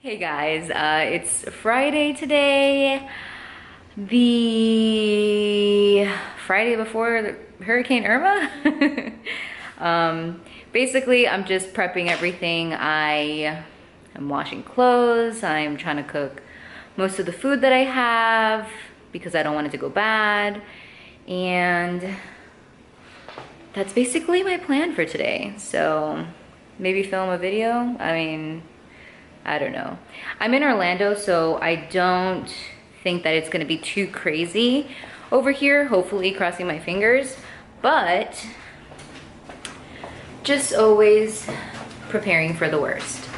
Hey guys, it's Friday today, the Friday before Hurricane Irma. Basically, I'm just prepping everything. I am washing clothes. I'm trying to cook most of the food that I have because I don't want it to go bad. And that's basically my plan for today. So maybe film a video. I don't know. I'm in Orlando, so I don't think that it's gonna be too crazy over here, hopefully, crossing my fingers, but just always preparing for the worst.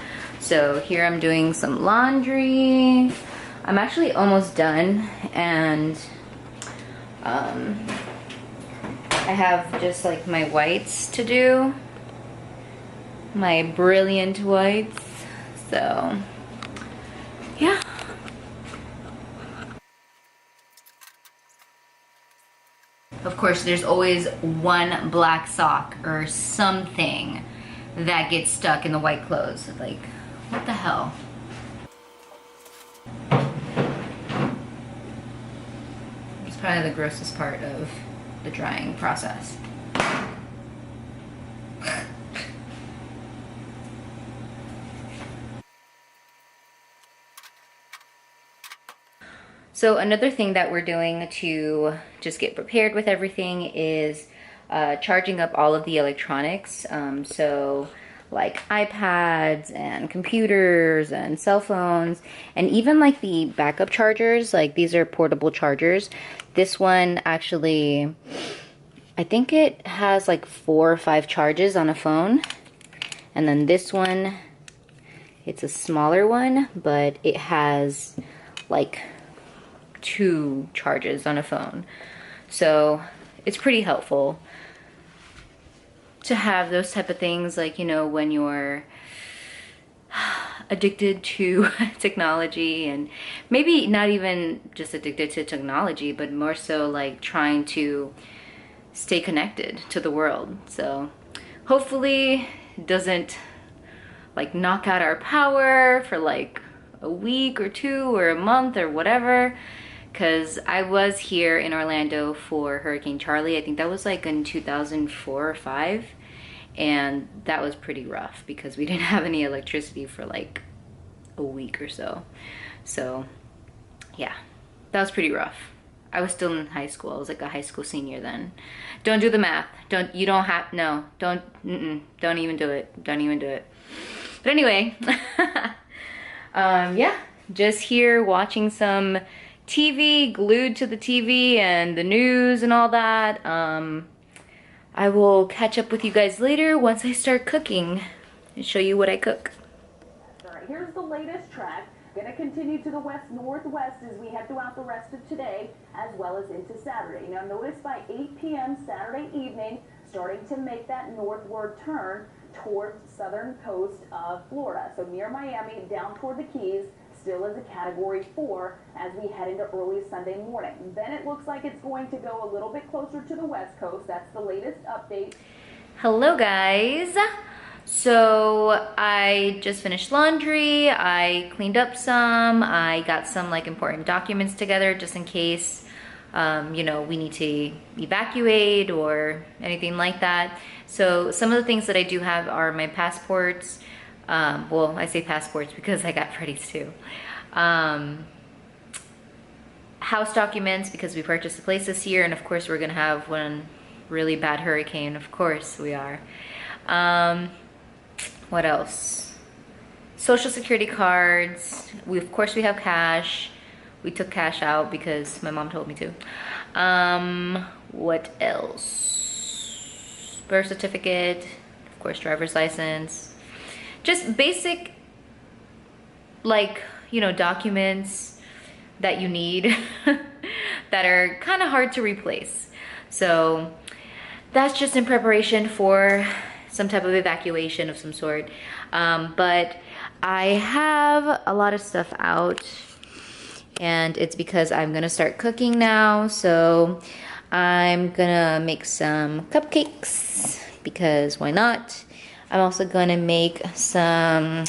So here I'm doing some laundry. I'm actually almost done, and I have just like my whites to do, my brilliant whites. So, yeah. Of course, there's always one black sock or something that gets stuck in the white clothes. Like, what the hell? It's probably the grossest part of the drying process. So another thing that we're doing to just get prepared with everything is charging up all of the electronics. So like iPads and computers and cell phones, and even like the backup chargers, like these are portable chargers. This one actually, I think it has like 4 or 5 charges on a phone. And then this one, it's a smaller one, but it has like 2 charges on a phone. So it's pretty helpful to have those type of things, like, you know, when you're addicted to technology, and maybe not even just addicted to technology, but more so like trying to stay connected to the world. So hopefully it doesn't like knock out our power for like a week or 2 or a month or whatever, because I was here in Orlando for Hurricane Charlie. I think that was like in 2004 or 5, and that was pretty rough because we didn't have any electricity for like a week or so. So yeah, that was pretty rough. I was still in high school. I was like a high school senior then. Don't do the math. Don't even do it. Don't even do it. But anyway, yeah, just here watching some TV, glued to the TV and the news and all that. I will catch up with you guys later once I start cooking and show you what I cook. All right, here's the latest track. Going to continue to the west-northwest as we head throughout the rest of today, as well as into Saturday. Now notice by 8 p.m. Saturday evening, starting to make that northward turn towards the southern coast of Florida. So near Miami, down toward the Keys, still is a Category 4 as we head into early Sunday morning. Then it looks like it's going to go a little bit closer to the west coast. That's the latest update. Hello guys. So I just finished laundry. I cleaned up some. I got some like important documents together just in case you know, we need to evacuate or anything like that. So some of the things that I do have are my passports. Well, I say passports because I got Freddie's too. House documents because we purchased a place this year, and of course we're gonna have one really bad hurricane. Of course we are. What else? Social security cards. Of course we have cash. We took cash out because my mom told me to. What else? Birth certificate, of course driver's license. Just basic, like, you know, documents that you need that are kind of hard to replace. So that's just in preparation for some type of evacuation of some sort. But I have a lot of stuff out, and it's because I'm gonna start cooking now. So I'm gonna make some cupcakes because why not? I'm also gonna make some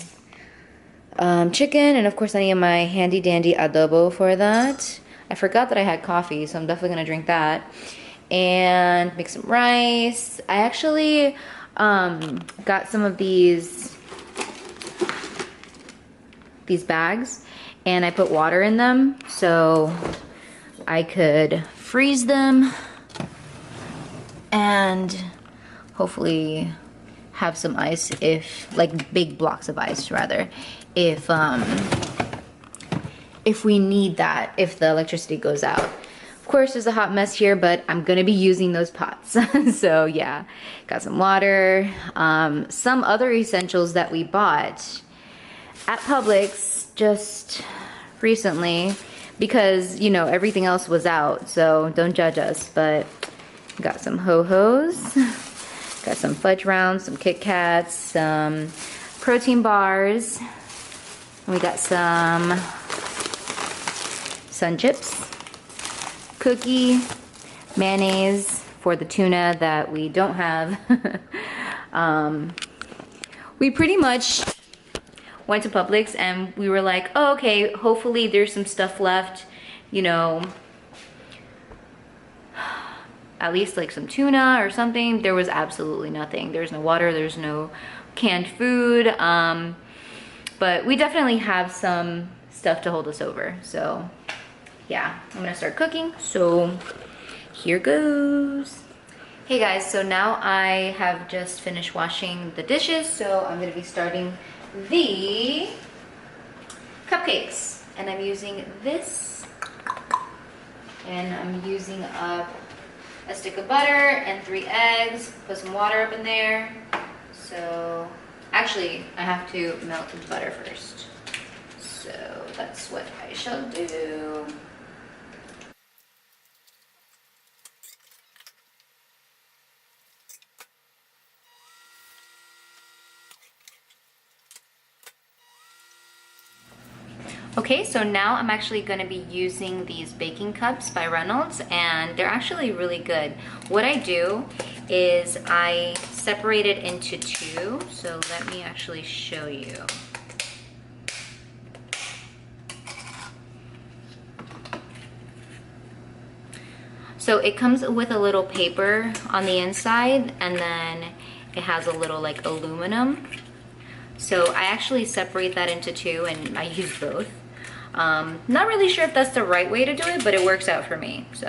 chicken, and of course I need my handy dandy adobo for that. I forgot that I had coffee, so I'm definitely gonna drink that. And make some rice. I actually got some of these bags, and I put water in them so I could freeze them and hopefully have some ice, if like big blocks of ice rather, if we need that, if the electricity goes out. Of course there's a hot mess here, but I'm gonna be using those pots. So yeah, got some water, some other essentials that we bought at Publix just recently, because you know everything else was out, so don't judge us. But got some ho-hos, got some fudge rounds, some Kit Kats, some protein bars, and we got some Sun Chips, cookie, mayonnaise for the tuna that we don't have. We pretty much went to Publix and we were like, oh, okay, hopefully there's some stuff left, you know, at least like some tuna or something. There was absolutely nothing. There's no water, there's no canned food, but we definitely have some stuff to hold us over. So yeah, I'm gonna start cooking, so here goes. Hey guys, so now I have just finished washing the dishes, so I'm gonna be starting the cupcakes. And I'm using this, and I'm using up a stick of butter and 3 eggs, put some water up in there. So actually I have to melt the butter first, so that's what I shall do. Okay, so now I'm actually going to be using these baking cups by Reynolds, and they're actually really good. What I do is I separate it into 2, so let me actually show you. So it comes with a little paper on the inside, and then it has a little like aluminum. So I actually separate that into 2 and I use both. Not really sure if that's the right way to do it, but it works out for me, so.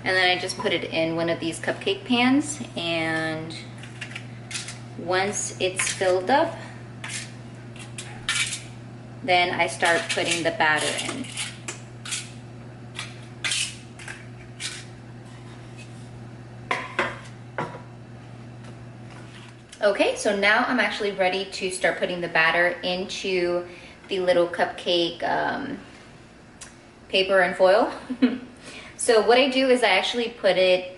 And then I just put it in one of these cupcake pans, and once it's filled up, then I start putting the batter in. Okay, so now I'm actually ready to start putting the batter into the little cupcake paper and foil. So what I do is I actually put it,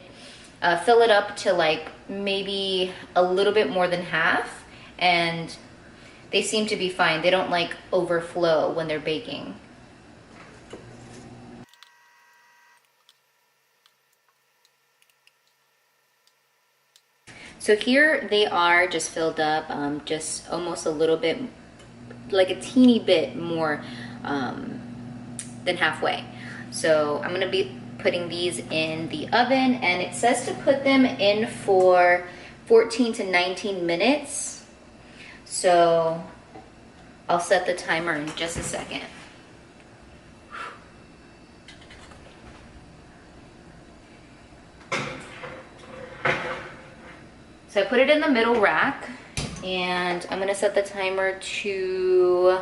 fill it up to like maybe a little bit more than half, and they seem to be fine. They don't like overflow when they're baking. So here they are, just filled up, just almost a little bit, like a teeny bit more than halfway. So I'm gonna be putting these in the oven, and it says to put them in for 14 to 19 minutes. So I'll set the timer in just a second. So I put it in the middle rack, and I'm gonna set the timer to,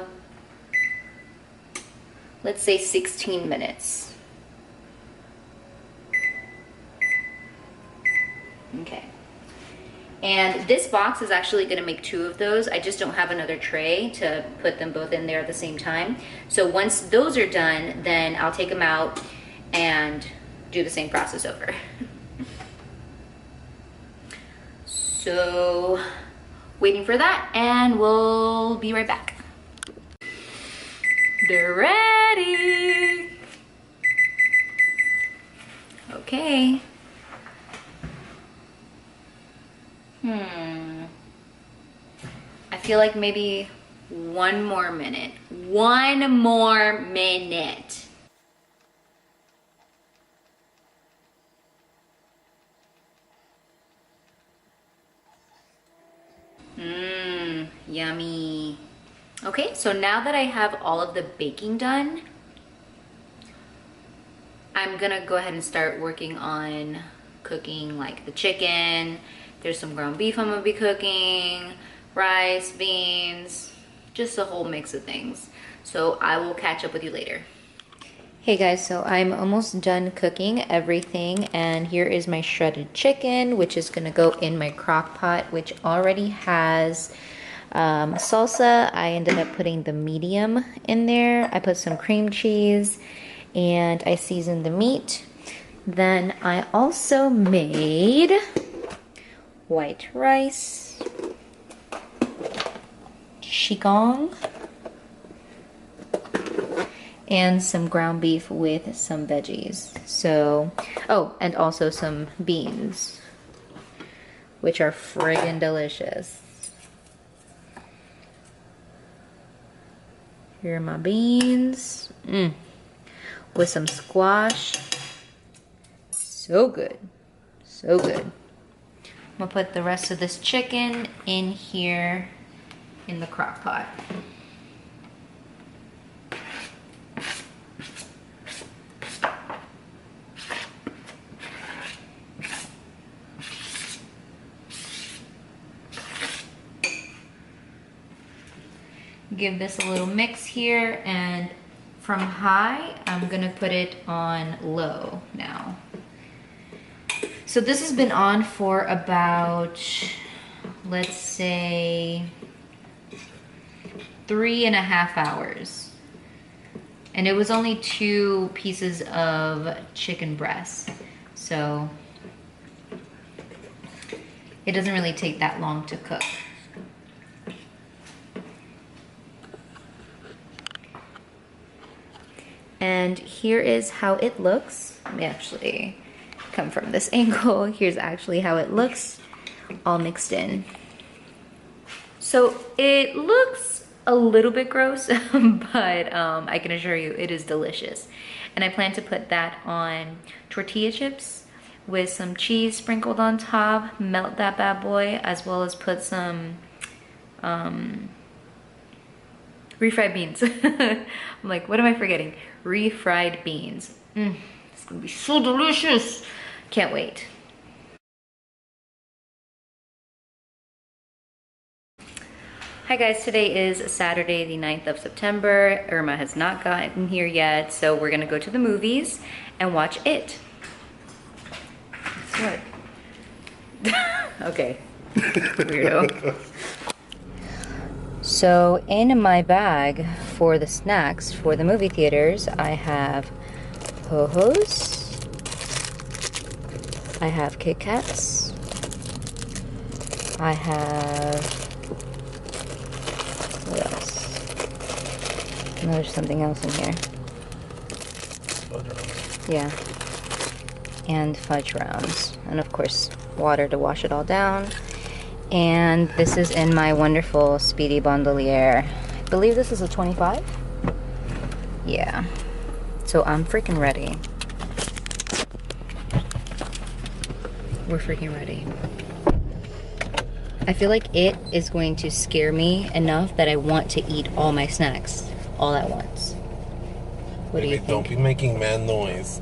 let's say 16 minutes. Okay. And this box is actually gonna make 2 of those. I just don't have another tray to put them both in there at the same time. So once those are done, then I'll take them out and do the same process over. So waiting for that, and we'll be right back. They're ready. Okay. I feel like maybe one more minute. One more minute. Mmm, yummy. Okay, so now that I have all of the baking done, I'm gonna go ahead and start working on cooking like the chicken. There's some ground beef I'm gonna be cooking, rice, beans, just a whole mix of things. So I will catch up with you later. Hey guys, so I'm almost done cooking everything, and here is my shredded chicken, which is gonna go in my crock pot, which already has salsa. I ended up putting the medium in there. I put some cream cheese and I seasoned the meat. Then I also made white rice, qigong, and some ground beef with some veggies. So, oh, and also some beans, which are friggin' delicious. Here are my beans. With some squash. So good. So good. I'm gonna put the rest of this chicken in here in the crock pot. Give this a little mix here, and from high, I'm gonna put it on low now. So this has been on for about, let's say, 3.5 hours. And it was only 2 pieces of chicken breast. So it doesn't really take that long to cook. And here is how it looks. Let me actually come from this angle. Here's actually how it looks, all mixed in. So it looks a little bit gross, but I can assure you it is delicious. And I plan to put that on tortilla chips with some cheese sprinkled on top, melt that bad boy, as well as put some refried beans. I'm like, what am I forgetting? Refried beans. It's gonna be so delicious. Can't wait. Hi guys, today is Saturday the 9th of September. Irma has not gotten here yet, so we're gonna go to the movies and watch It. Guess what? Okay, weirdo. So in my bag for the snacks for the movie theaters, I have Ho-Hos, I have Kit Kats, I have, what else? No, there's something else in here. Yeah, and fudge rounds, and of course water to wash it all down. And this is in my wonderful Speedy Bandolier. I believe this is a 25? Yeah. So I'm freaking ready. We're freaking ready. I feel like it is going to scare me enough that I want to eat all my snacks all at once. What do you think? Don't be making mad noise.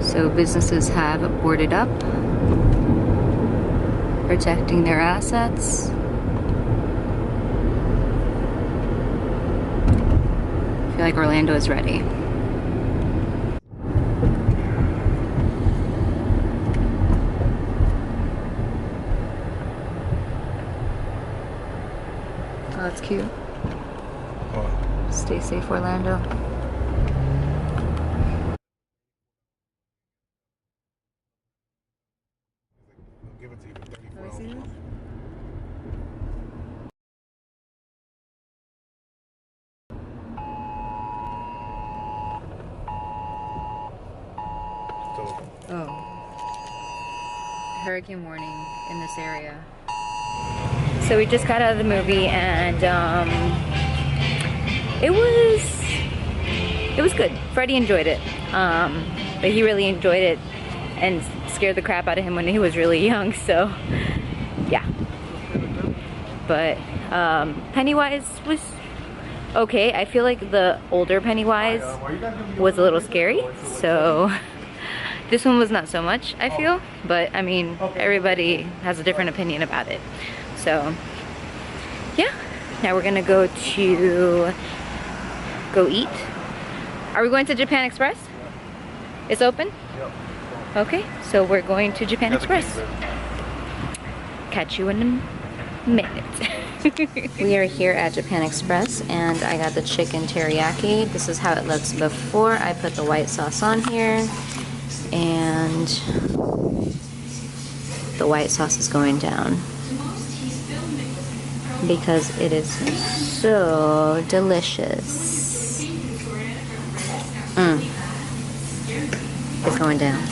So businesses have boarded up, protecting their assets. I feel like Orlando is ready. Oh, that's cute. What? Stay safe, Orlando. Give it to you for Let me see this. Oh. Hurricane warning in this area. So we just got out of the movie and it was good. Freddie enjoyed it. But he really enjoyed it and scared the crap out of him when he was really young, so yeah. But Pennywise was okay. I feel like the older Pennywise was a little scary, so this one was not so much, I feel. But I mean, everybody has a different opinion about it. So yeah, now we're gonna go eat. Are we going to Japan Express? It's open? Yep. Okay, so we're going to Japan Express. Catch you in a minute. We are here at Japan Express and I got the chicken teriyaki. This is how it looks before I put the white sauce on here. And the white sauce is going down because it is so delicious. It's going down.